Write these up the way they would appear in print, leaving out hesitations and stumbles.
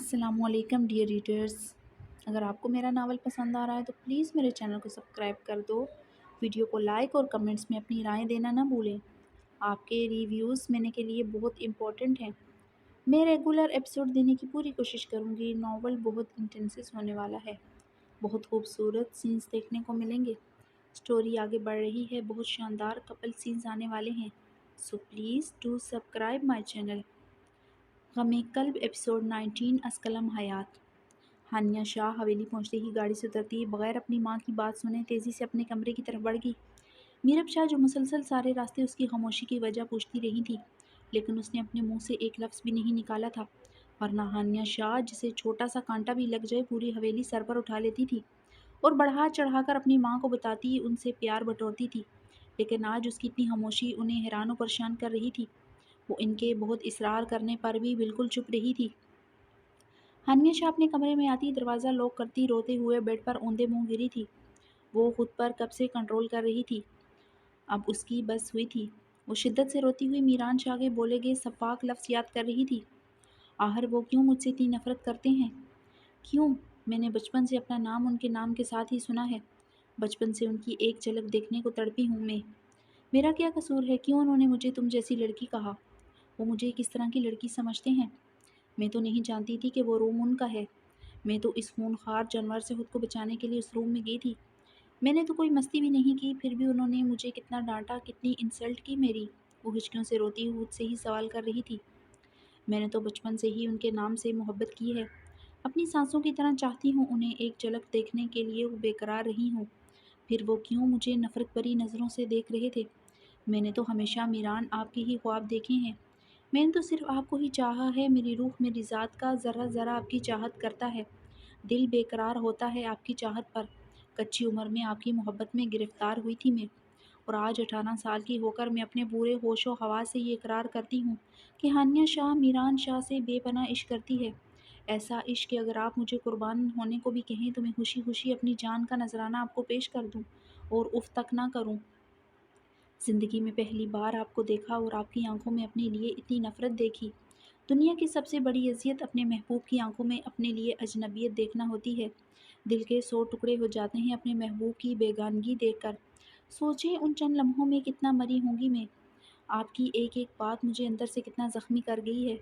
السلام علیکم dear readers, اگر آپ کو میرا ناول پسند آ رہا ہے تو پلیز میرے چینل کو سبسکرائب کر دو، ویڈیو کو لائک اور کمنٹس میں اپنی رائے دینا نہ بھولیں۔ آپ کے ریویوز میرے کے لیے بہت امپورٹنٹ ہیں۔ میں ریگولر ایپیسوڈ دینے کی پوری کوشش کروں گی۔ ناول بہت انٹینسس ہونے والا ہے، بہت خوبصورت سینس دیکھنے کو ملیں گے، سٹوری آگے بڑھ رہی ہے، بہت شاندار کپل سینس آنے والے ہیں، so please do subscribe my channel. غم قلب ایپیسوڈ 19 از کلم حیات۔ ہانیہ شاہ حویلی پہنچتے ہی گاڑی سے اترتی ہے، بغیر اپنی ماں کی بات سنے تیزی سے اپنے کمرے کی طرف بڑھ گئی۔ میرب شاہ جو مسلسل سارے راستے اس کی خاموشی کی وجہ پوچھتی رہی تھی، لیکن اس نے اپنے منہ سے ایک لفظ بھی نہیں نکالا تھا، ورنہ ہانیہ شاہ جسے چھوٹا سا کانٹا بھی لگ جائے پوری حویلی سر پر اٹھا لیتی تھی اور بڑھا چڑھا کر اپنی ماں کو بتاتی ان سے پیار بٹورتی تھی، لیکن آج اس کی اتنی خاموشی انہیں حیران و پریشان کر رہی تھی۔ وہ ان کے بہت اصرار کرنے پر بھی بالکل چپ رہی تھی۔ ہانیہ شاہ اپنے کمرے میں آتی دروازہ لاک کرتی روتے ہوئے بیڈ پر اوندے منہ گری تھی۔ وہ خود پر کب سے کنٹرول کر رہی تھی، اب اس کی بس ہوئی تھی۔ وہ شدت سے روتی ہوئی میران شاہ کے بولے گئے سفاک لفظ یاد کر رہی تھی۔ آخر وہ کیوں مجھ سے اتنی نفرت کرتے ہیں؟ کیوں؟ میں نے بچپن سے اپنا نام ان کے نام کے ساتھ ہی سنا ہے، بچپن سے ان کی ایک جھلک دیکھنے کو تڑپی ہوں میں۔ میرا کیا قصور ہے؟ کیوں انہوں نے مجھے تم جیسی لڑکی کہا؟ وہ مجھے کس طرح کی لڑکی سمجھتے ہیں؟ میں تو نہیں جانتی تھی کہ وہ روم ان کا ہے۔ میں تو اس خونخوار جانور سے خود کو بچانے کے لیے اس روم میں گئی تھی۔ میں نے تو کوئی مستی بھی نہیں کی، پھر بھی انہوں نے مجھے کتنا ڈانٹا، کتنی انسلٹ کی میری۔ وہ ہچکیوں سے روتی ہوئی خود سے ہی سوال کر رہی تھی۔ میں نے تو بچپن سے ہی ان کے نام سے محبت کی ہے، اپنی سانسوں کی طرح چاہتی ہوں انہیں، ایک جھلک دیکھنے کے لیے وہ بے قرار رہی ہوں۔ پھر وہ کیوں مجھے نفرت بھری نظروں سے دیکھ رہے تھے؟ میں نے تو ہمیشہ میران آپ کے ہی خواب دیکھے ہیں، میں نے تو صرف آپ کو ہی چاہا ہے، میری روح میری ذات کا ذرہ ذرہ آپ کی چاہت کرتا ہے، دل بے قرار ہوتا ہے آپ کی چاہت پر۔ کچی عمر میں آپ کی محبت میں گرفتار ہوئی تھی میں، اور آج 18 سال کی ہو کر میں اپنے پورے ہوش و حواس سے یہ اقرار کرتی ہوں کہ ہانیہ شاہ میران شاہ سے بے پناہ عشق کرتی ہے، ایسا عشق کہ اگر آپ مجھے قربان ہونے کو بھی کہیں تو میں خوشی خوشی اپنی جان کا نذرانہ آپ کو پیش کر دوں اور اف تک نہ کروں۔ زندگی میں پہلی بار آپ کو دیکھا اور آپ کی آنکھوں میں اپنے لیے اتنی نفرت دیکھی۔ دنیا کی سب سے بڑی اذیت اپنے محبوب کی آنکھوں میں اپنے لیے اجنبیت دیکھنا ہوتی ہے۔ دل کے 100 ٹکڑے ہو جاتے ہیں اپنے محبوب کی بیگانگی دیکھ کر۔ سوچیں ان چند لمحوں میں کتنا مری ہوں گی میں۔ آپ کی ایک ایک بات مجھے اندر سے کتنا زخمی کر گئی ہے۔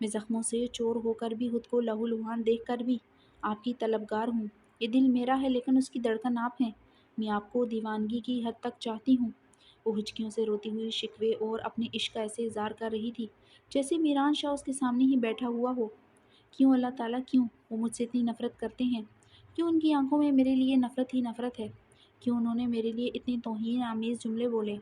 میں زخموں سے چور ہو کر بھی، خود کو لہو لہان دیکھ کر بھی آپ کی طلبگار ہوں۔ یہ دل میرا ہے لیکن اس کی دھڑکن آپ ہیں۔ میں آپ کو دیوانگی کی حد تک چاہتی ہوں۔ وہ ہچکیوں سے روتی ہوئی شکوے اور اپنے عشق کا ایسے اظہار کر رہی تھی جیسے میران شاہ اس کے سامنے ہی بیٹھا ہوا ہو۔ کیوں اللہ تعالیٰ، کیوں وہ مجھ سے اتنی نفرت کرتے ہیں؟ کیوں ان کی آنکھوں میں میرے لیے نفرت ہی نفرت ہے؟ کیوں انہوں نے میرے لیے اتنے توہین آمیز جملے بولے؟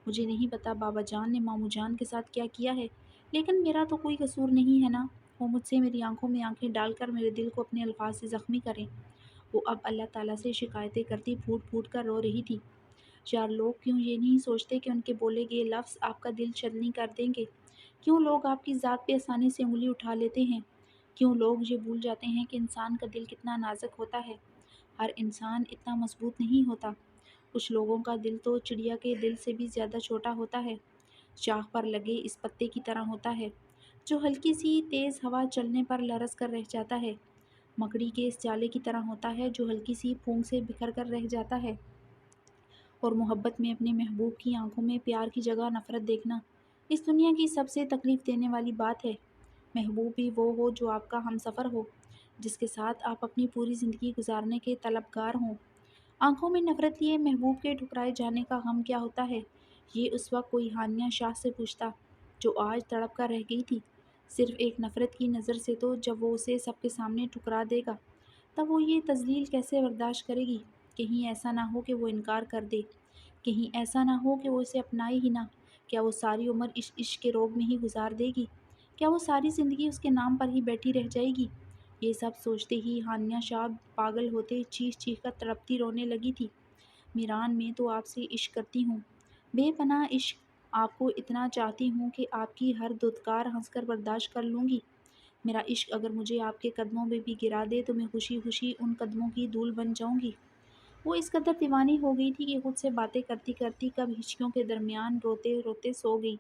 مجھے نہیں پتا بابا جان نے ماموں جان کے ساتھ کیا کیا ہے، لیکن میرا تو کوئی قصور نہیں ہے نا۔ وہ مجھ سے میری آنکھوں میں آنکھیں ڈال کر میرے دل کو اپنے الفاظ سے زخمی کریں۔ وہ اب اللہ تعالیٰ سے شکایتیں کرتی پھوٹ پھوٹ کر رو رہی تھی۔ یار لوگ کیوں یہ نہیں سوچتے کہ ان کے بولے گئے لفظ آپ کا دل چلنی کر دیں گے؟ کیوں لوگ آپ کی ذات پہ آسانی سے انگلی اٹھا لیتے ہیں؟ کیوں لوگ یہ بھول جاتے ہیں کہ انسان کا دل کتنا نازک ہوتا ہے؟ ہر انسان اتنا مضبوط نہیں ہوتا، کچھ لوگوں کا دل تو چڑیا کے دل سے بھی زیادہ چھوٹا ہوتا ہے، شاخ پر لگے اس پتے کی طرح ہوتا ہے جو ہلکی سی تیز ہوا چلنے پر لرز کر رہ جاتا ہے، مکڑی کے اس جالے کی طرح ہوتا ہے جو ہلکی سی پھونک سے بکھر کر رہ جاتا ہے۔ اور محبت میں اپنے محبوب کی آنکھوں میں پیار کی جگہ نفرت دیکھنا اس دنیا کی سب سے تکلیف دینے والی بات ہے۔ محبوب بھی وہ ہو جو آپ کا ہمسفر ہو، جس کے ساتھ آپ اپنی پوری زندگی گزارنے کے طلبگار ہوں۔ آنکھوں میں نفرت لیے محبوب کے ٹھکرائے جانے کا غم کیا ہوتا ہے، یہ اس وقت کوئی ہانیہ شاہ سے پوچھتا جو آج تڑپ کر رہ گئی تھی صرف ایک نفرت کی نظر سے، تو جب وہ اسے سب کے سامنے ٹھکرا دے گا تب وہ یہ تذلیل کیسے برداشت کرے گی؟ کہیں ایسا نہ ہو کہ وہ انکار کر دے، کہیں ایسا نہ ہو کہ وہ اسے اپنائے ہی نہ؟ کیا وہ ساری عمر اس عشق کے روگ میں ہی گزار دے گی؟ کیا وہ ساری زندگی اس کے نام پر ہی بیٹھی رہ جائے گی؟ یہ سب سوچتے ہی ہانیہ شاہ پاگل ہوتے چیخ چیخ کر تڑپتی رونے لگی تھی۔ میران، میں تو آپ سے عشق کرتی ہوں، بے پناہ عشق، آپ کو اتنا چاہتی ہوں کہ آپ کی ہر دھتکار ہنس کر برداشت کر لوں گی۔ میرا عشق اگر مجھے آپ کے قدموں میں بھی گرا دے تو میں خوشی خوشی ان قدموں کی دھول بن جاؤں گی۔ وہ اس قدر دیوانی ہو گئی تھی کہ خود سے باتیں کرتی کرتی کب ہچکیوں کے درمیان روتے روتے سو گئی،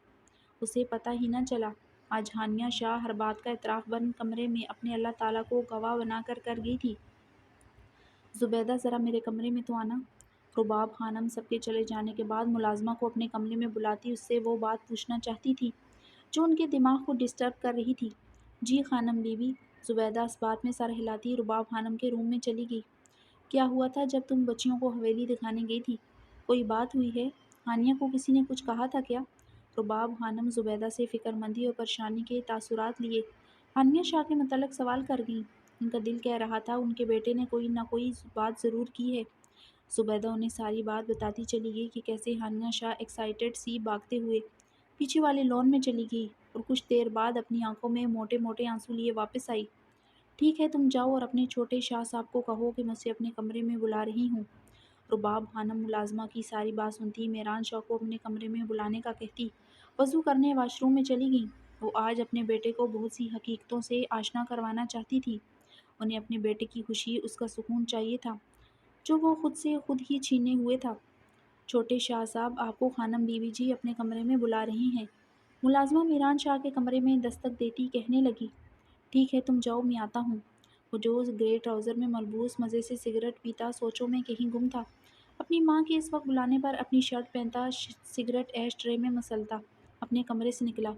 اسے پتہ ہی نہ چلا۔ آج ہانیہ شاہ ہر بات کا اعتراف بند کمرے میں اپنے اللہ تعالیٰ کو گواہ بنا کر گئی تھی۔ زبیدہ ذرا میرے کمرے میں تو آنا۔ رباب خانم سب کے چلے جانے کے بعد ملازمہ کو اپنے کمرے میں بلاتی اس سے وہ بات پوچھنا چاہتی تھی جو ان کے دماغ کو ڈسٹرب کر رہی تھی۔ جی خانم بیوی۔ زبیدہ اس بات میں سر ہلاتی رباب خانم کے روم میں چلی گئی۔ کیا ہوا تھا جب تم بچیوں کو حویلی دکھانے گئی تھی؟ کوئی بات ہوئی ہے؟ ہانیہ کو کسی نے کچھ کہا تھا کیا؟ رباب خانم زبیدہ سے فکر مندی اور پریشانی کے تاثرات لیے ہانیہ شاہ کے متعلق سوال کر گئیں۔ ان کا دل کہہ رہا تھا ان کے بیٹے نے کوئی نہ کوئی بات ضرور کی ہے۔ زبیدہ انہیں ساری بات بتاتی چلی گئی کہ کیسے ہانیہ شاہ ایکسائٹڈ سی بھاگتے ہوئے پیچھے والے لون میں چلی گئی اور کچھ دیر بعد اپنی آنکھوں میں موٹے موٹے آنسو لیے واپس آئی۔ ٹھیک ہے تم جاؤ اور اپنے چھوٹے شاہ صاحب کو کہو کہ مجھ سے اپنے کمرے میں بلا رہی ہوں۔ رباب خانم ملازمہ کی ساری بات سنتی میران شاہ کو اپنے کمرے میں بلانے کا کہتی وضو کرنے واش روم میں چلی گئیں۔ وہ آج اپنے بیٹے کو بہت سی حقیقتوں سے آشنا کروانا چاہتی تھی۔ انہیں اپنے بیٹے کی خوشی، اس کا سکون چاہیے تھا جو وہ خود سے خود ہی چھینے ہوئے تھا۔ چھوٹے شاہ صاحب آپ کو خانم بیوی جی اپنے کمرے میں بلا رہی ہیں۔ ملازمہ میران شاہ کے کمرے میں دستک دیتی کہنے لگی ٹھیک ہے تم جاؤ میں آتا ہوں۔ وہ جو گرے ٹراؤزر میں ملبوس مزے سے سگریٹ پیتا سوچوں میں کہیں گم تھا۔ اپنی ماں کے اس وقت بلانے پر اپنی شرٹ پہنتا، سگریٹ ایش ٹرے میں مسلتا اپنے کمرے سے نکلا۔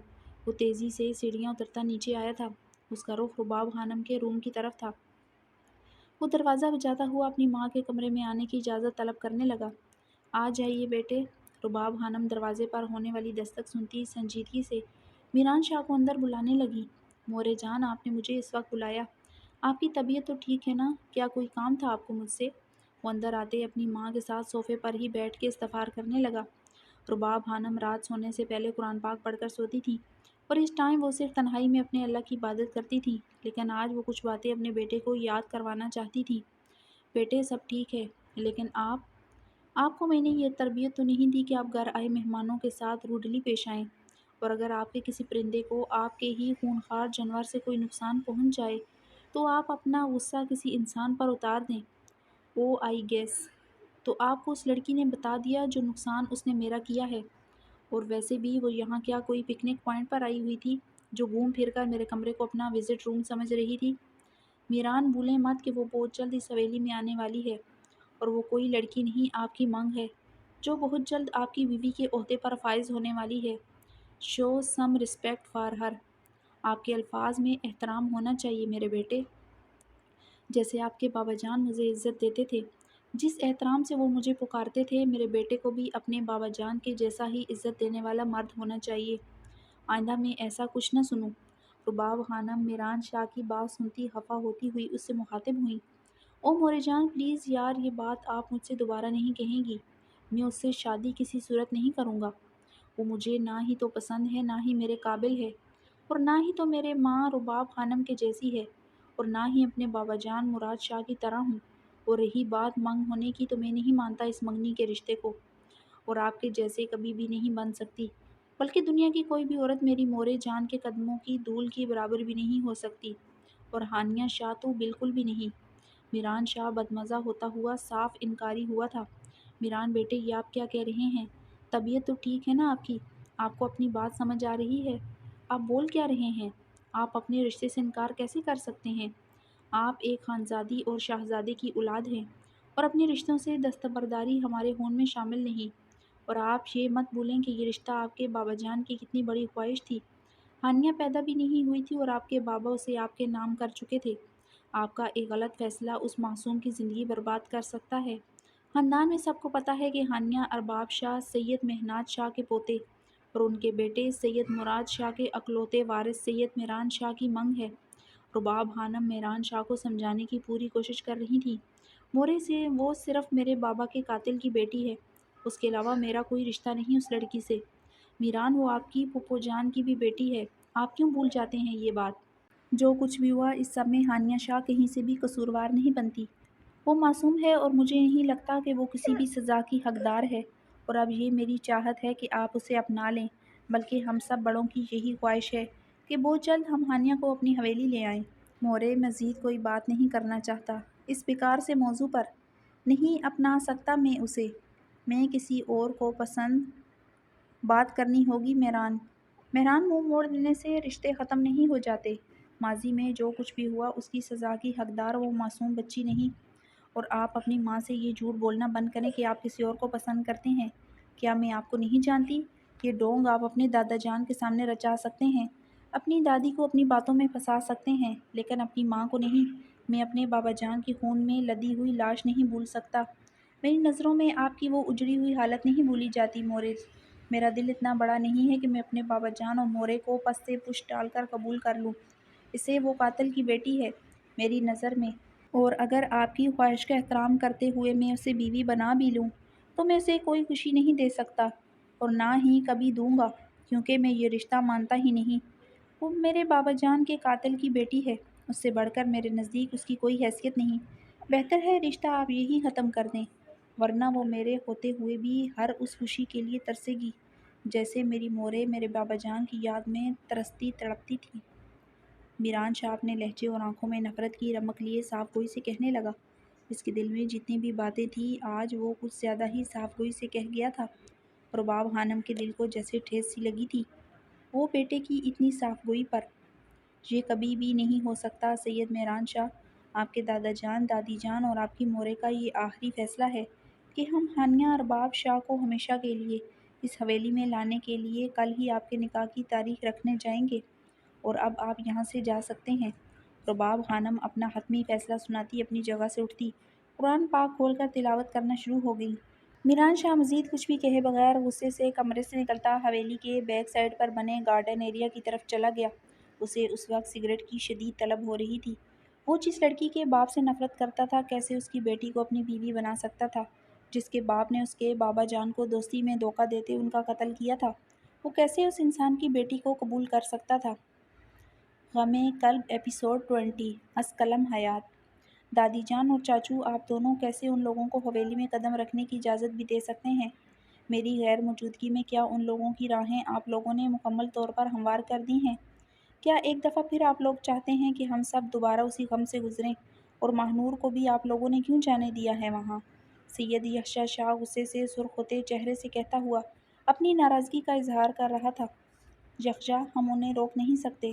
وہ تیزی سے سیڑھیاں اترتا نیچے آیا تھا۔ اس کا رخ رباب خانم کے روم کی طرف تھا۔ وہ دروازہ بجاتا ہوا اپنی ماں کے کمرے میں آنے کی اجازت طلب کرنے لگا۔ آ جائیے بیٹے۔ رباب خانم دروازے پر ہونے والی دستک سنتی سنجیدگی سے میران شاہ کو اندر بلانے لگی۔ مورے جان آپ نے مجھے اس وقت بلایا۔ آپ کی طبیعت تو ٹھیک ہے نا؟ کیا کوئی کام تھا آپ کو مجھ سے؟ وہ اندر آتے اپنی ماں کے ساتھ صوفے پر ہی بیٹھ کے استغفار کرنے لگا۔ رباب خانم رات سونے سے پہلے قرآن پاک پڑھ کر سوتی تھی اور اس ٹائم وہ صرف تنہائی میں اپنے اللہ کی عبادت کرتی تھی، لیکن آج وہ کچھ باتیں اپنے بیٹے کو یاد کروانا چاہتی تھی۔ بیٹے سب ٹھیک ہے، لیکن آپ کو میں نے یہ تربیت تو نہیں دی کہ آپ گھر آئے مہمانوں کے ساتھ روڈلی پیش آئیں، اور اگر آپ کے کسی پرندے کو آپ کے ہی خونخوار جانور سے کوئی نقصان پہنچ جائے تو آپ اپنا غصہ کسی انسان پر اتار دیں۔ او آئی گیس تو آپ کو اس لڑکی نے بتا دیا جو نقصان اس نے میرا کیا ہے۔ اور ویسے بھی وہ یہاں کیا کوئی پکنک پوائنٹ پر آئی ہوئی تھی جو گھوم پھر کر میرے کمرے کو اپنا وزٹ روم سمجھ رہی تھی؟ میران بھولیں مت کہ وہ بہت جلد اس حویلی میں آنے والی ہے، اور وہ کوئی لڑکی نہیں آپ کی منگ ہے جو بہت جلد آپ کی بیوی کے عہدے پر فائز ہونے والی ہے۔ شو سم رسپیکٹ فار ہر۔ آپ کے الفاظ میں احترام ہونا چاہیے میرے بیٹے۔ جیسے آپ کے بابا جان مجھے عزت دیتے تھے، جس احترام سے وہ مجھے پکارتے تھے، میرے بیٹے کو بھی اپنے بابا جان کے جیسا ہی عزت دینے والا مرد ہونا چاہیے۔ آئندہ میں ایسا کچھ نہ سنوں۔ رباب خانم میران شاہ کی بات سنتی خفا ہوتی ہوئی اس سے مخاطب ہوئیں۔ او مورے جان پلیز یار یہ بات آپ مجھ سے دوبارہ نہیں کہیں گی۔ میں اس سے شادی کسی صورت نہیں کروں گا۔ وہ مجھے نہ ہی تو پسند ہے، نہ ہی میرے قابل ہے، اور نہ ہی تو میرے ماں رباب خانم کے جیسی ہے، اور نہ ہی اپنے بابا جان مراد شاہ کی طرح ہوں۔ اور رہی بات منگ ہونے کی تو میں نہیں مانتا اس منگنی کے رشتے کو، اور آپ کے جیسے کبھی بھی نہیں بن سکتی، بلکہ دنیا کی کوئی بھی عورت میری مورے جان کے قدموں کی دھول کی برابر بھی نہیں ہو سکتی، اور ہانیہ شاہ تو بالکل بھی نہیں۔ میران شاہ بدمزہ ہوتا ہوا صاف انکاری ہوا تھا۔ میران بیٹے یہ آپ کیا کہہ رہے ہیں؟ طبیعت تو ٹھیک ہے نا آپ کی؟ آپ کو اپنی بات سمجھ آ رہی ہے؟ آپ بول کیا رہے ہیں؟ آپ اپنے رشتے سے انکار کیسے کر سکتے ہیں؟ آپ ایک خانزادی اور شاہزادے کی اولاد ہیں، اور اپنے رشتوں سے دستبرداری ہمارے خون میں شامل نہیں۔ اور آپ یہ مت بھولیں کہ یہ رشتہ آپ کے بابا جان کی کتنی بڑی خواہش تھی۔ ہانیہ پیدا بھی نہیں ہوئی تھی اور آپ کے بابا اسے آپ کے نام کر چکے تھے۔ آپ کا ایک غلط فیصلہ اس معصوم کی زندگی برباد کر سکتا ہے۔ خاندان میں سب کو پتہ ہے کہ ہانیہ ارباب شاہ سید مہناد شاہ کے پوتے اور ان کے بیٹے سید مراد شاہ کے اکلوتے وارث سید میران شاہ کی منگ ہے۔ رباب خانم میران شاہ کو سمجھانے کی پوری کوشش کر رہی تھی۔ مورے سے وہ صرف میرے بابا کے قاتل کی بیٹی ہے، اس کے علاوہ میرا کوئی رشتہ نہیں اس لڑکی سے۔ میران وہ آپ کی پھپھو جان کی بھی بیٹی ہے، آپ کیوں بھول جاتے ہیں یہ بات؟ جو کچھ بھی ہوا اس سب میں ہانیہ شاہ کہیں سے بھی قصوروار نہیں بنتی۔ وہ معصوم ہے اور مجھے نہیں لگتا کہ وہ کسی بھی سزا کی حقدار ہے، اور اب یہ میری چاہت ہے کہ آپ اسے اپنا لیں، بلکہ ہم سب بڑوں کی یہی خواہش ہے کہ بہت جلد ہم ہانیہ کو اپنی حویلی لے آئیں۔ مورے مزید کوئی بات نہیں کرنا چاہتا اس بیکار سے موضوع پر۔ نہیں اپنا سکتا میں اسے، میں کسی اور کو پسند بات کرنی ہوگی میران۔ مہران منہ موڑ دینے سے رشتے ختم نہیں ہو جاتے۔ ماضی میں جو کچھ بھی ہوا اس کی سزا کی حقدار وہ معصوم بچی نہیں۔ اور آپ اپنی ماں سے یہ جھوٹ بولنا بند کریں کہ آپ کسی اور کو پسند کرتے ہیں۔ کیا میں آپ کو نہیں جانتی؟ یہ ڈونگ آپ اپنے دادا جان کے سامنے رچا سکتے ہیں، اپنی دادی کو اپنی باتوں میں پھنسا سکتے ہیں، لیکن اپنی ماں کو نہیں۔ میں اپنے بابا جان کی خون میں لدی ہوئی لاش نہیں بھول سکتا۔ میری نظروں میں آپ کی وہ اجڑی ہوئی حالت نہیں بھولی جاتی مورے۔ میرا دل اتنا بڑا نہیں ہے کہ میں اپنے بابا جان اور مورے کو پس سے پش ڈال کر قبول کر لوں۔ اسے وہ قاتل کی بیٹی ہے میری نظر میں، اور اگر آپ کی خواہش کا احترام کرتے ہوئے میں اسے بیوی بنا بھی لوں تو میں اسے کوئی خوشی نہیں دے سکتا، اور نہ ہی کبھی دوں گا، کیونکہ میں یہ رشتہ مانتا ہی نہیں۔ وہ میرے بابا جان کے قاتل کی بیٹی ہے، اس سے بڑھ کر میرے نزدیک اس کی کوئی حیثیت نہیں۔ بہتر ہے رشتہ آپ یہی ختم کر دیں، ورنہ وہ میرے ہوتے ہوئے بھی ہر اس خوشی کے لیے ترسے گی جیسے میری مورے میرے بابا جان کی یاد میں ترستی تڑپتی تھی۔ میران شاہ اپنے لہجے اور آنکھوں میں نفرت کی رمق لیے صاف گوئی سے کہنے لگا۔ اس کے دل میں جتنی بھی باتیں تھیں آج وہ کچھ زیادہ ہی صاف گوئی سے کہہ گیا تھا۔ رباب خانم کے دل کو جیسے ٹھیس سی لگی تھی وہ بیٹے کی اتنی صاف گوئی پر۔ یہ کبھی بھی نہیں ہو سکتا سید میران شاہ، آپ کے دادا جان، دادی جان اور آپ کی مورے کا یہ آخری فیصلہ ہے کہ ہم ہانیہ رباب شاہ کو ہمیشہ کے لیے اس حویلی میں لانے کے لیے کل ہی آپ کے نکاح کی تاریخ رکھنے جائیں گے، اور اب آپ یہاں سے جا سکتے ہیں۔ رباب خانم اپنا حتمی فیصلہ سناتی اپنی جگہ سے اٹھتی، قرآن پاک کھول کر تلاوت کرنا شروع ہو گئی۔ میران شاہ مزید کچھ بھی کہے بغیر غصے سے کمرے سے نکلتا حویلی کے بیک سائڈ پر بنے گارڈن ایریا کی طرف چلا گیا۔ اسے اس وقت سگریٹ کی شدید طلب ہو رہی تھی۔ وہ جس لڑکی کے باپ سے نفرت کرتا تھا کیسے اس کی بیٹی کو اپنی بیوی بنا سکتا تھا، جس کے باپ نے اس کے بابا جان کو دوستی میں دھوکہ دیتے ان کا قتل کیا تھا، وہ کیسے اس انسان کی بیٹی کو قبول کر سکتا تھا؟ غم قلب ایپیسوڈ 20 از قلم حیات۔ دادی جان اور چاچو آپ دونوں کیسے ان لوگوں کو حویلی میں قدم رکھنے کی اجازت بھی دے سکتے ہیں؟ میری غیر موجودگی میں کیا ان لوگوں کی راہیں آپ لوگوں نے مکمل طور پر ہموار کر دی ہیں؟ کیا ایک دفعہ پھر آپ لوگ چاہتے ہیں کہ ہم سب دوبارہ اسی غم سے گزریں؟ اور ماہنور کو بھی آپ لوگوں نے کیوں جانے دیا ہے وہاں؟ سید یحییٰ شاہ غصے سے سرخ ہوتے چہرے سے کہتا ہوا اپنی ناراضگی کا اظہار کر رہا تھا۔ یحییٰ، ہم انہیں روک نہیں سکتے،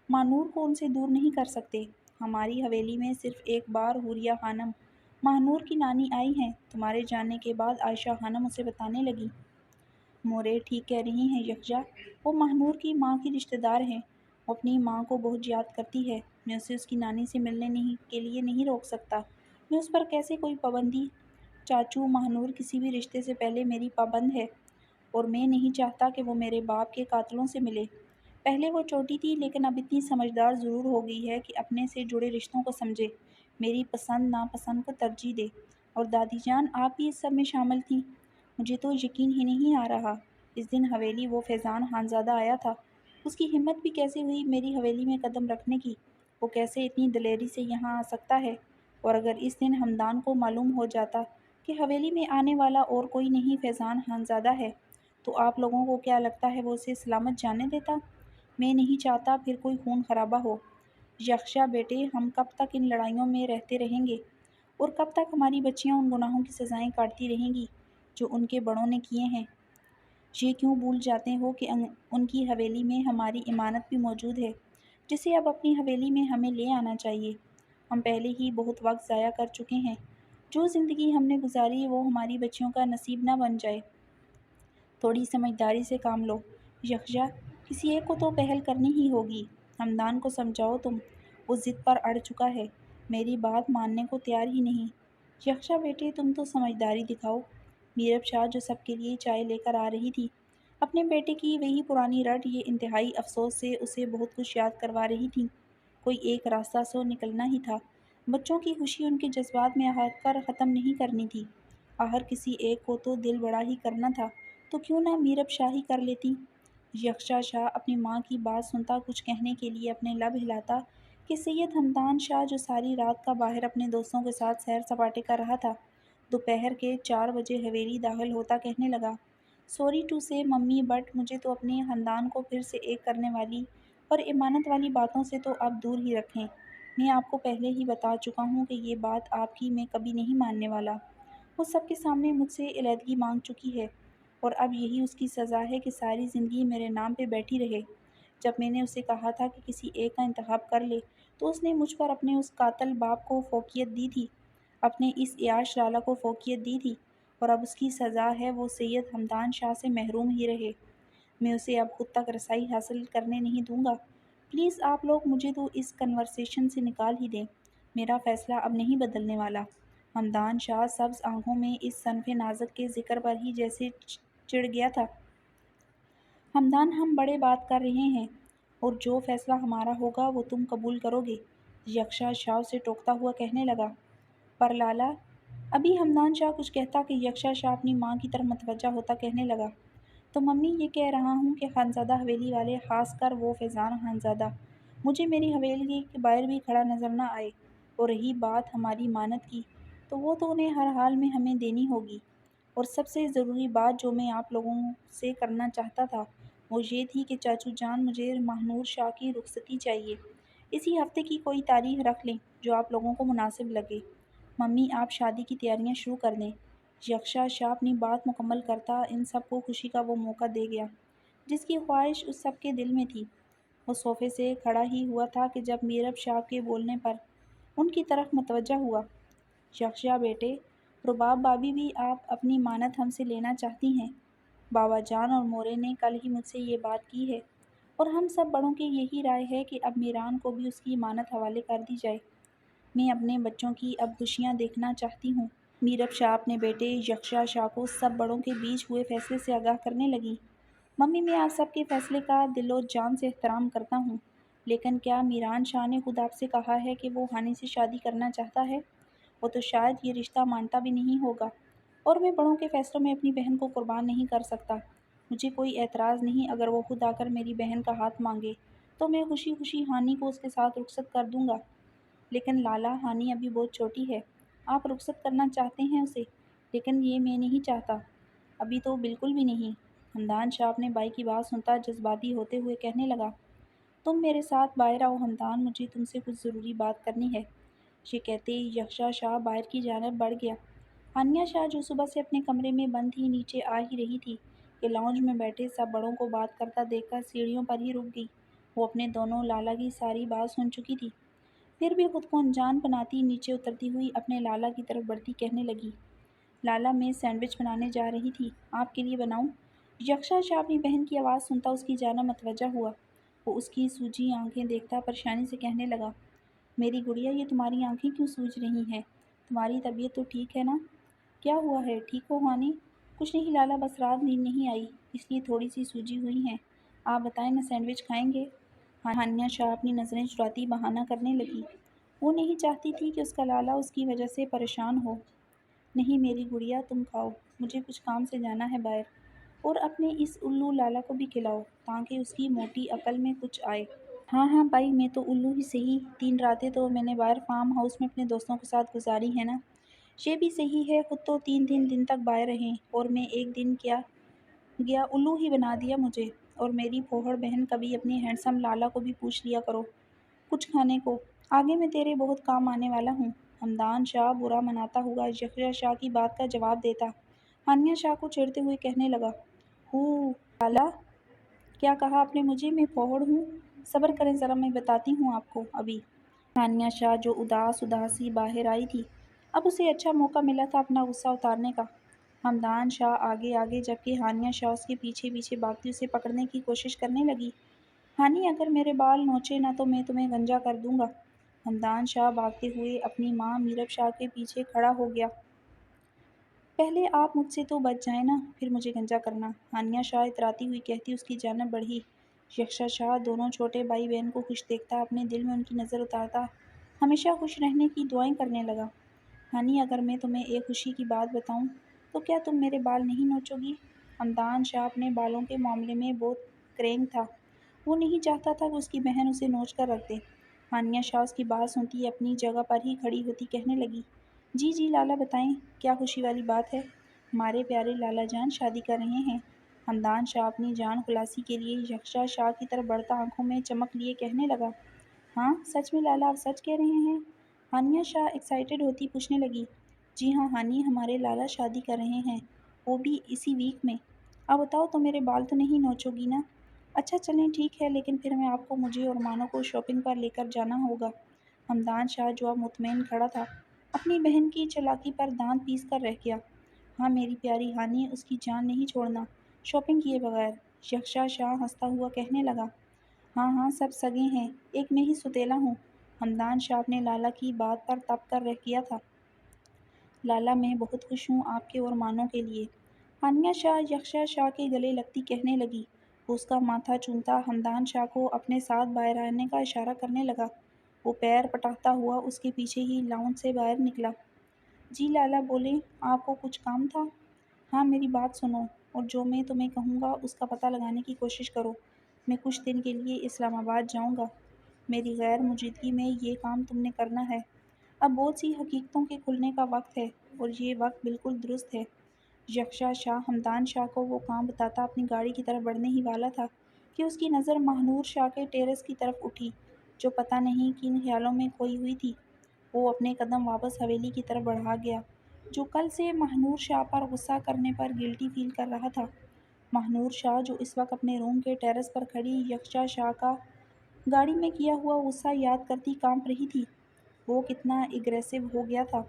ماہنور کو ان سے دور نہیں کر سکتے۔ ہماری حویلی میں صرف ایک بار حوریہ خانم ماہنور کی نانی آئی ہیں، تمہارے جانے کے بعد عائشہ خانم اسے بتانے لگی۔ مورے ٹھیک کہہ رہی ہیں یحییٰ، وہ ماہنور کی ماں کی رشتہ دار ہیں، وہ اپنی ماں کو بہت یاد کرتی ہے، میں اسے اس کی نانی سے ملنے کے لیے نہیں روک سکتا، میں اس پر کیسے کوئی پابندی؟ چاچو، ماہنور کسی بھی رشتے سے پہلے میری پابند ہے، اور میں نہیں چاہتا کہ وہ میرے باپ کے قاتلوں سے ملے۔ پہلے وہ چھوٹی تھی لیکن اب اتنی سمجھدار ضرور ہو گئی ہے کہ اپنے سے جڑے رشتوں کو سمجھے، میری پسند ناپسند کو ترجیح دے۔ اور دادی جان آپ بھی اس سب میں شامل تھیں؟ مجھے تو یقین ہی نہیں آ رہا، اس دن حویلی وہ فیضان خانزادہ آیا تھا، اس کی ہمت بھی کیسے ہوئی میری حویلی میں قدم رکھنے کی؟ وہ کیسے اتنی دلیری سے یہاں آ سکتا ہے؟ اور اگر اس دن ہمدان کو معلوم ہو جاتا کہ حویلی میں آنے والا اور کوئی نہیں فیضان خانزادہ ہے، تو آپ لوگوں کو کیا لگتا ہے وہ اسے سلامت جانے دیتا؟ میں نہیں چاہتا پھر کوئی خون خرابہ ہو۔ یحییٰ بیٹے، ہم کب تک ان لڑائیوں میں رہتے رہیں گے؟ اور کب تک ہماری بچیاں ان گناہوں کی سزائیں کاٹتی رہیں گی جو ان کے بڑوں نے کیے ہیں؟ یہ کیوں بھول جاتے ہو کہ ان کی حویلی میں ہماری امانت بھی موجود ہے، جسے اب اپنی حویلی میں ہمیں لے آنا چاہیے۔ ہم پہلے ہی بہت وقت ضائع کر چکے ہیں، جو زندگی ہم نے گزاری وہ ہماری بچیوں کا نصیب نہ بن جائے۔ تھوڑی سمجھداری سے کام لو یحییٰ، کسی ایک کو تو پہل کرنی ہی ہوگی۔ ہمدان کو سمجھاؤ، تم وہ ضد پر اڑ چکا ہے، میری بات ماننے کو تیار ہی نہیں۔ یحییٰ بیٹے، تم تو سمجھداری دکھاؤ۔ میرب شاہ جو سب کے لیے چائے لے کر آ رہی تھی، اپنے بیٹے کی وہی پرانی رٹ یہ انتہائی افسوس سے اسے بہت کچھ یاد کروا رہی تھی۔ کوئی ایک راستہ سو نکلنا ہی تھا، بچوں کی خوشی ان کے جذبات میں آ کر ختم نہیں کرنی تھی، آخر کسی ایک کو تو دل بڑا ہی کرنا تھا، تو کیوں نہ میرب شاہ ہی کر لیتی؟ یحییٰ شاہ اپنی ماں کی بات سنتا کچھ کہنے کے لیے اپنے لب ہلاتا کہ سید ہمدان شاہ جو ساری رات کا باہر اپنے دوستوں کے ساتھ سیر سپاٹے کر رہا تھا، دوپہر کے 4 بجے حویلی داخل ہوتا کہنے لگا، سوری ٹو سے ممی، بٹ مجھے تو اپنے خاندان کو پھر سے ایک کرنے والی اور امانت والی باتوں سے تو اب دور ہی رکھیں۔ میں آپ کو پہلے ہی بتا چکا ہوں کہ یہ بات آپ کی میں کبھی نہیں ماننے والا۔ وہ سب کے سامنے مجھ سے علیحدگی مانگ چکی ہے، اور اب یہی اس کی سزا ہے کہ ساری زندگی میرے نام پہ بیٹھی رہے۔ جب میں نے اسے کہا تھا کہ کسی ایک کا انتخاب کر لے تو اس نے مجھ پر اپنے اس قاتل باپ کو فوقیت دی تھی، اپنے اس عیاش لالا کو فوقیت دی تھی، اور اب اس کی سزا ہے وہ سید حمدان شاہ سے محروم ہی رہے۔ میں اسے اب خود تک رسائی حاصل کرنے نہیں دوں گا۔ پلیز آپ لوگ مجھے تو اس کنورسیشن سے نکال ہی دیں، میرا فیصلہ اب نہیں بدلنے والا۔ حمدان شاہ سبز آنکھوں میں اس صنف نازک کے ذکر پر ہی جیسے چڑ گیا تھا۔ حمدان، ہم بڑے بات کر رہے ہیں اور جو فیصلہ ہمارا ہوگا وہ تم قبول کرو گے، یکشا شاہ اسے ٹوکتا ہوا کہنے لگا۔ پر لالا، ابھی حمدان شاہ کچھ کہتا کہ یکشا شاہ اپنی ماں کی طرف متوجہ ہوتا کہنے لگا، تو ممی یہ کہہ رہا ہوں کہ خانزادہ حویلی والے، خاص کر وہ فیضان خانزادہ، مجھے میری حویلی کے باہر بھی کھڑا نظر نہ آئے، اور رہی بات ہماری مانت کی تو وہ تو انہیں ہر حال میں ہمیں دینی ہوگی۔ اور سب سے ضروری بات جو میں آپ لوگوں سے کرنا چاہتا تھا وہ یہ تھی کہ چاچو جان، مجھے ماہنور شاہ کی رخصتی چاہیے۔ اسی ہفتے کی کوئی تاریخ رکھ لیں جو آپ لوگوں کو مناسب لگے۔ ممی، آپ شادی کی تیاریاں شروع کر دیں۔ یکشا شاہ اپنی بات مکمل کرتا ان سب کو خوشی کا وہ موقع دے گیا جس کی خواہش اس سب کے دل میں تھی۔ وہ صوفے سے کھڑا ہی ہوا تھا کہ جب میرب شاہ کے بولنے پر ان کی طرف متوجہ ہوا۔ یکشا بیٹے، رباب بابی بھی آپ اپنی مانت ہم سے لینا چاہتی ہیں۔ بابا جان اور مورے نے کل ہی مجھ سے یہ بات کی ہے، اور ہم سب بڑوں کی یہی رائے ہے کہ اب میران کو بھی اس کی مانت حوالے کر دی جائے۔ میں اپنے بچوں کی اب خوشیاں دیکھنا چاہتی ہوں۔ میرب شاہ اپنے بیٹے یکشا شاہ کو سب بڑوں کے بیچ ہوئے فیصلے سے آگاہ کرنے لگی۔ ممی، میں آپ سب کے فیصلے کا دل و جان سے احترام کرتا ہوں، لیکن کیا میران شاہ نے خود آپ سے کہا ہے کہ وہ ہانی سے شادی کرنا چاہتا ہے؟ وہ تو شاید یہ رشتہ مانتا بھی نہیں ہوگا، اور میں بڑوں کے فیصلوں میں اپنی بہن کو قربان نہیں کر سکتا۔ مجھے کوئی اعتراض نہیں اگر وہ خود آ کر میری بہن کا ہاتھ مانگے تو میں خوشی خوشی ہانی کو اس کے ساتھ رخصت کر دوں گا۔ لیکن لالا، ہانی ابھی بہت چھوٹی ہے، آپ رخصت کرنا چاہتے ہیں اسے، لیکن یہ میں نہیں چاہتا، ابھی تو بالکل بھی نہیں۔ حمدان شاہ اپنے بھائی کی بات سنتا جذباتی ہوتے ہوئے کہنے لگا، تم میرے ساتھ باہر آؤ حمدان، مجھے تم سے کچھ ضروری بات کرنی ہے۔ یہ کہتے ہی یکشا شاہ باہر کی جانب بڑھ گیا۔ ہانیہ شاہ جو صبح سے اپنے کمرے میں بند تھی، نیچے آ ہی رہی تھی کہ لاؤنج میں بیٹھے سب بڑوں کو بات کرتا دیکھ کر سیڑھیوں پر ہی رک گئی۔ وہ اپنے دونوں لالا کی ساری بات سن چکی تھی، پھر بھی خود کو انجان بناتی نیچے اترتی ہوئی اپنے لالا کی طرف بڑھتی کہنے لگی، لالا، میں سینڈوچ بنانے جا رہی تھی، آپ کے لیے بناؤں؟ یکشا شاہ اپنی بہن کی آواز سنتا اس کی جانب متوجہ ہوا۔ وہ اس کی سوجی آنکھیں دیکھتا پریشانی سے کہنے لگا، میری گڑیا، یہ تمہاری آنکھیں کیوں سوج رہی ہیں؟ تمہاری طبیعت تو ٹھیک ہے نا؟ کیا ہوا ہے، ٹھیک ہو ہانی؟ کچھ نہیں لالا، بس رات نیند نہیں آئی اس لیے تھوڑی سی سوجی ہوئی ہیں۔ آپ بتائیں نا، سینڈوچ کھائیں گے؟ ہانیہ شاہ اپنی نظریں چراتی بہانہ کرنے لگی۔ وہ نہیں چاہتی تھی کہ اس کا لالا اس کی وجہ سے پریشان ہو۔ نہیں میری گڑیا، تم کھاؤ، مجھے کچھ کام سے جانا ہے باہر، اور اپنے اس الو لالا کو بھی کھلاؤ تاکہ اس کی موٹی عقل میں کچھ آئے۔ ہاں ہاں بھائی، میں تو الو ہی صحیح، 3 راتیں تو میں نے باہر فارم ہاؤس میں اپنے دوستوں کے ساتھ گزاری ہے نا۔ یہ بھی صحیح ہے، خود تو 3 دن تک باہر رہیں اور میں ایک دن کیا گیا الو ہی بنا دیا مجھے۔ اور میری پھوپھ بہن، کبھی اپنے ہینڈسم لالا کو بھی پوچھ لیا کرو کچھ کھانے کو، آگے میں تیرے بہت کام آنے والا ہوں۔ حمدان شاہ برا مناتا ہوا یکشا شاہ کی بات کا جواب دیتا ہانیہ شاہ کو چھیڑتے ہوئے کہنے لگا، لالا، کیا کہا آپ نے مجھے؟ میں پھوپھ ہوں؟ صبر کریں ذرا، میں بتاتی ہوں آپ کو ابھی۔ ہانیہ شاہ جو اداسی باہر آئی تھی، اب اسے اچھا موقع ملا تھا اپنا غصہ اتارنے کا۔ حمدان شاہ آگے آگے جبکہ ہانیہ شاہ اس کے پیچھے پیچھے بھاگتی اسے پکڑنے کی کوشش کرنے لگی۔ ہانی، اگر میرے بال نوچے نہ تو میں تمہیں گنجا کر دوں گا۔ حمدان شاہ بھاگتے ہوئے اپنی ماں میرب شاہ کے پیچھے کھڑا ہو گیا۔ پہلے آپ مجھ سے تو بچ جائیں نا، پھر مجھے گنجا کرنا، ہانیہ شاہ اتراتی ہوئی کہتی اس کی جانب بڑھی۔ یکشا شاہ دونوں چھوٹے بھائی بہن کو خوش دیکھتا اپنے دل میں ان کی نظر اتارتا ہمیشہ خوش رہنے کی دعائیں کرنے لگا۔ ہانی، اگر میں تمہیں ایک خوشی کی بات بتاؤں تو کیا تم میرے بال نہیں نوچو گی؟ حمدان شاہ اپنے بالوں کے معاملے میں بہت کرینگ تھا، وہ نہیں چاہتا تھا کہ اس کی بہن اسے نوچ کر رکھ دے۔ ہانیہ شاہ اس کی بات سنتی اپنی جگہ پر ہی کھڑی ہوتی کہنے لگی، جی جی لالا، بتائیں کیا خوشی والی بات ہے؟ ہمارے پیارے لالا جان شادی کر رہے ہیں۔ حمدان شاہ اپنی جان خلاصی کے لیے یکشا شاہ کی طرف بڑھتا آنکھوں میں چمک لیے کہنے لگا، ہاں سچ میں لالا، آپ سچ کہہ رہے ہیں؟ ہانیہ شاہ ایکسائٹیڈ ہوتی پوچھنے لگی، جی ہاں ہانی، ہمارے لالا شادی کر رہے ہیں، وہ بھی اسی ویک میں۔ اب بتاؤ تو میرے بال تو نہیں نوچو گی نا؟ اچھا چلیں ٹھیک ہے، لیکن پھر میں آپ کو مجھے اور مانو کو شاپنگ پر لے کر جانا ہوگا۔ ہمدان شاہ جو اب مطمئن کھڑا تھا، اپنی بہن کی چالاکی پر دانت پیس کر رہ گیا۔ ہاں میری پیاری ہانی، اس کی جان نہیں چھوڑنا شاپنگ کیے بغیر، یکشا شاہ ہنستا ہوا کہنے لگا۔ ہاں ہاں سب سگے ہیں، ایک میں ہی ستیلا ہوں۔ ہمدان شاہ نے لالا کی بات پر تپ کر رہ گیا تھا۔ لالا میں بہت خوش ہوں آپ کے اور مانو کے لیے۔ ہانیہ شاہ یکشا شاہ کے گلے لگتی کہنے لگی۔ وہ اس کا ماتھا چومتا ہمدان شاہ کو اپنے ساتھ باہر آنے کا اشارہ کرنے لگا۔ وہ پیر پٹاتا ہوا اس کے پیچھے ہی لاؤنج سے باہر نکلا۔ جی لالا بولے، آپ کو کچھ کام تھا؟ ہاں میری بات سنو، اور جو میں تمہیں کہوں گا اس کا پتہ لگانے کی کوشش کرو۔ میں کچھ دن کے لیے اسلام آباد جاؤں گا۔ میری غیر موجودگی میں یہ کام تم نے کرنا ہے۔ اب بہت سی حقیقتوں کے کھلنے کا وقت ہے، اور یہ وقت بالکل درست ہے۔ یکشا شاہ ہمدان شاہ کو وہ کام بتاتا اپنی گاڑی کی طرف بڑھنے ہی والا تھا کہ اس کی نظر ماہنور شاہ کے ٹیرس کی طرف اٹھی، جو پتہ نہیں کن خیالوں میں کھوئی ہوئی تھی۔ وہ اپنے قدم واپس حویلی کی طرف بڑھا گیا، جو کل سے ماہنور شاہ پر غصہ کرنے پر گلٹی فیل کر رہا تھا۔ ماہنور شاہ جو اس وقت اپنے روم کے ٹیرس پر کھڑی یکشا شاہ کا گاڑی میں کیا ہوا غصہ یاد کرتی کانپ رہی تھی۔ وہ کتنا اگریسو ہو گیا تھا،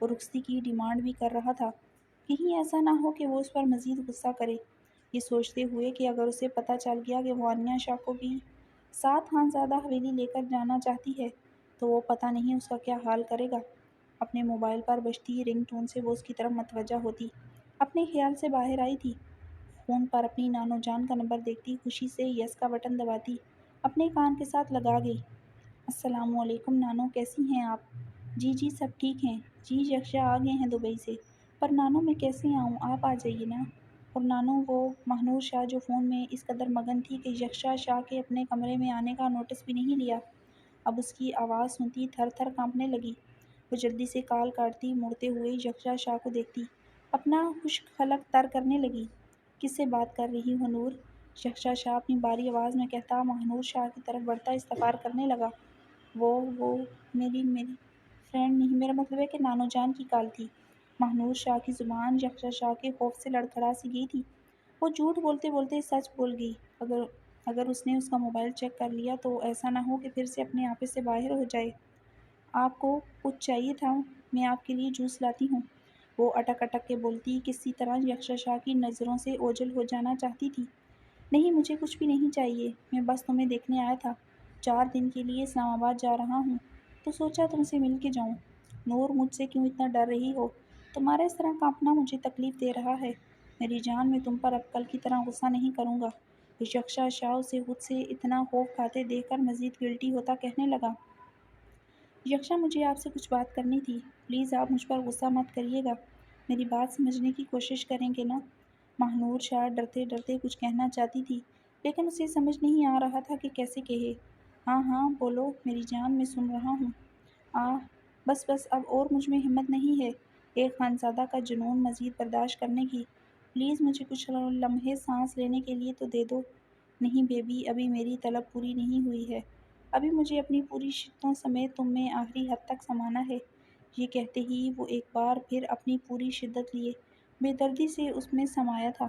اور رخصتی کی ڈیمانڈ بھی کر رہا تھا۔ کہیں ایسا نہ ہو کہ وہ اس پر مزید غصہ کرے۔ یہ سوچتے ہوئے کہ اگر اسے پتہ چل گیا کہ وہ ہانیہ شاہ کو بھی ساتھ خانزادہ حویلی لے کر جانا چاہتی ہے، تو وہ پتہ نہیں اس کا کیا حال کرے گا۔ اپنے موبائل پر بجتی رنگ ٹون سے وہ اس کی طرف متوجہ ہوتی، اپنے خیال سے باہر آئی تھی۔ فون پر اپنی نانو جان کا نمبر دیکھتی خوشی سے یس کا بٹن دباتی اپنے کان کے ساتھ لگا گئی۔ السلام علیکم نانو، کیسی ہیں آپ؟ جی جی سب ٹھیک ہیں۔ جی یکشا آ گئے ہیں دبئی سے، پر نانو میں کیسے آؤں، آپ آ جائیے نا۔ اور نانو وہ ماہنور شاہ جو فون میں اس قدر مگن تھی کہ یکشا شاہ کے اپنے کمرے میں آنے کا نوٹس بھی نہیں لیا، اب اس کی آواز سنتی تھر تھر کانپنے لگی۔ وہ جلدی سے کال کاٹتی، مڑتے ہوئے یکشا شاہ کو دیکھتی اپنا خشک حلق تر کرنے لگی۔ کس سے بات کر رہی ہو نور؟ یکشا شاہ اپنی باری آواز میں کہتا ماہنور شاہ کی طرف بڑھتا استغفار کرنے لگا۔ وہ میری فرینڈ نہیں، میرا مطلب ہے کہ نانو جان کی کال تھی۔ ماہنور شاہ کی زبان یکشا شاہ کے خوف سے لڑکھڑا سی گئی تھی۔ وہ جھوٹ بولتے بولتے سچ بول گئی۔ اگر اس نے اس کا موبائل چیک کر لیا تو ایسا نہ ہو کہ پھر سے اپنے آفس سے باہر ہو جائے۔ آپ کو کچھ چاہیے تھا؟ میں آپ کے لیے جوس لاتی ہوں، وہ اٹک اٹک کے بولتی، کسی طرح یکشا شاہ کی نظروں سے اوجھل ہو جانا چاہتی تھی۔ نہیں مجھے کچھ بھی نہیں چاہیے، میں بس تمہیں دیکھنے آیا تھا۔ 4 دن کے لیے اسلام آباد جا رہا ہوں، تو سوچا تم سے مل کے جاؤں۔ نور مجھ سے کیوں اتنا ڈر رہی ہو؟ تمہارا اس طرح کانپنا مجھے تکلیف دے رہا ہے۔ میری جان میں تم پر اب کل کی طرح غصہ نہیں کروں گا۔ یکشا شاہ اسے خود سے اتنا خوف کھاتے دیکھ کر مزید گلٹی ہوتا کہنے لگا۔ یکشا مجھے آپ سے کچھ بات کرنی تھی، پلیز آپ مجھ پر غصہ مت کریے گا، میری بات سمجھنے کی کوشش کریں گے نا؟ ماہنور شاہ ڈرتے ڈرتے کچھ کہنا چاہتی تھی، لیکن اسے سمجھ نہیں آ رہا تھا کہ کیسے کہے۔ ہاں ہاں بولو میری جان، میں سن رہا ہوں۔ بس اب اور مجھ میں ہمت نہیں ہے ایک خانزادہ کا جنون مزید برداشت کرنے کی۔ پلیز مجھے کچھ لمحے سانس لینے کے لیے تو دے دو۔ نہیں بیبی، ابھی میری طلب پوری نہیں ہوئی ہے، ابھی مجھے اپنی پوری شدتوں سمیت تم میں آخری حد تک سمانا ہے۔ یہ کہتے ہی وہ ایک بار پھر اپنی پوری شدت لیے بے دردی سے اس میں سمایا تھا۔